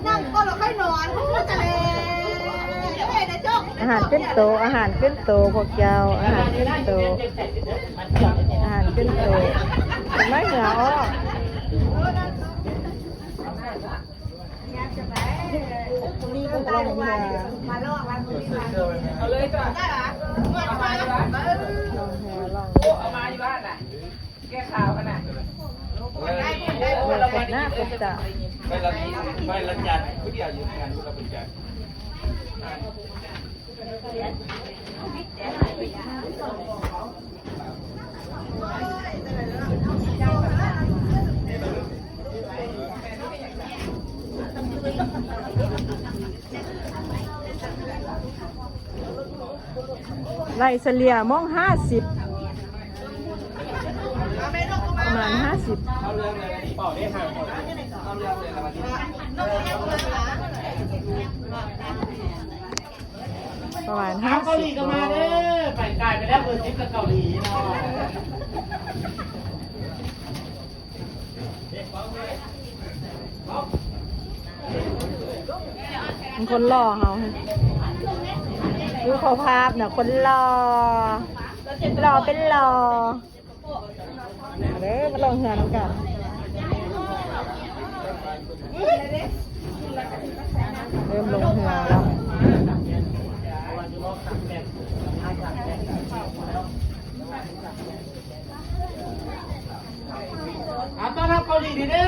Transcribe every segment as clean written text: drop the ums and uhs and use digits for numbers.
นั่งก็เราค่อยนอนจะเลยอาหารขึ้นโตะอาหารขึ้นโตะพวกเจ้าอาหารขึ้นโตะอาหารขึ้นโตะไม่เหงานี่ก็ลงมามาลอกร้านนี้เอาเลยจ้ะได้หรอมาลองแฮลองเอามาที่บ้านน่ะแก้ข่าวกันน่ะได้เราเป็นหน้าเป็นตาไม่ละจัดผู้เดียวอยู่งานเราเป็นจัดไล่เฉลี่ยมอง50ประมาณ50เข้าเรื่องเลยเปล่าได้ห่างเข้าเรื่องเลยละวันนี้ประมาณเกาหลีก็มาเด้อไปกลายไปแล้วเบอร์ซิปกับเกาหลีเนาะคนหล่อเฮาดูขอภาพเนี่ยคนหล่อเป็นหล่อเด้อมาลองเหือนกันเริ่มลงเหือแล้วต้อนรับเกาหลีดีเด้อ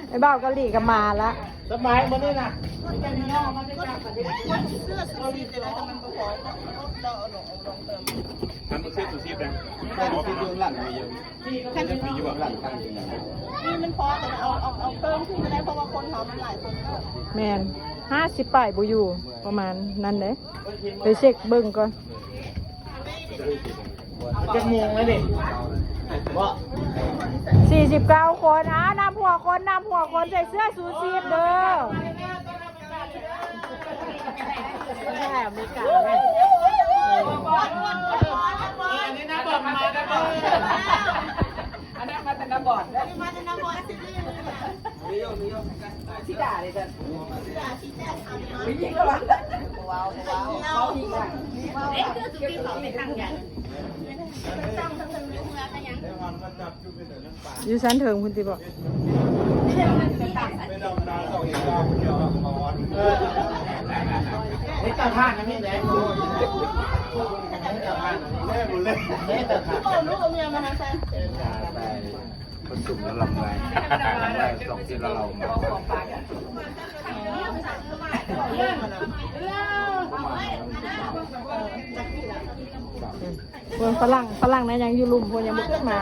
ไอ้บ่าวเกาหลีก็มาละสบายมาด้วยนะทำเสื้อสูทนะที่ยุ่งหลังมีเยอะที่จะมีอยู่หลังตั้งจริงนี่มันพอแต่เอาเพิ่มขึ้นก็ได้เพราะว่าคนเขามันหลายคนก็แมน50ป้ายบ่อยู่ประมาณนั้นเด้ไปเช็คเบิ่งก่อนจะงงเลยดิว่า49 คนนำหัวคนใส่เสื้อสูทซีดเด้อแค่ไม่กล้าเลยอันนี้นะบอดมาได้บอดอันนั้นมาแต่น้ำบอดมาจะนำบอลที่ด่าเลยจ้ะไม่ยิงหรอว้าวเอ๊ะคือสุกี้เขาเป็นทางใหญ่อยู่ชั้นเถิงคุณติบอกนี่ตาท่านนะพี่แดงแม่บุญเล่นแม่ตาท่านลูกเอาเมียมาทำแฟนผสมแล้วลำไรสองที่เราคนฝรั่งนะยังอยู่ลุมคนยังไม่ขึ้นมา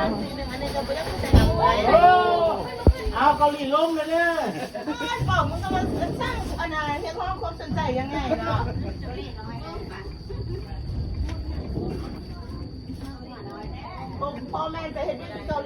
เอาเกาหลีล้มเลยเนี่ยบอกมึงก็มาสร้างอะไรให้พ่อความสนใจยังไงเนาะพ่อแม่ไปเห็นที่เกาหลี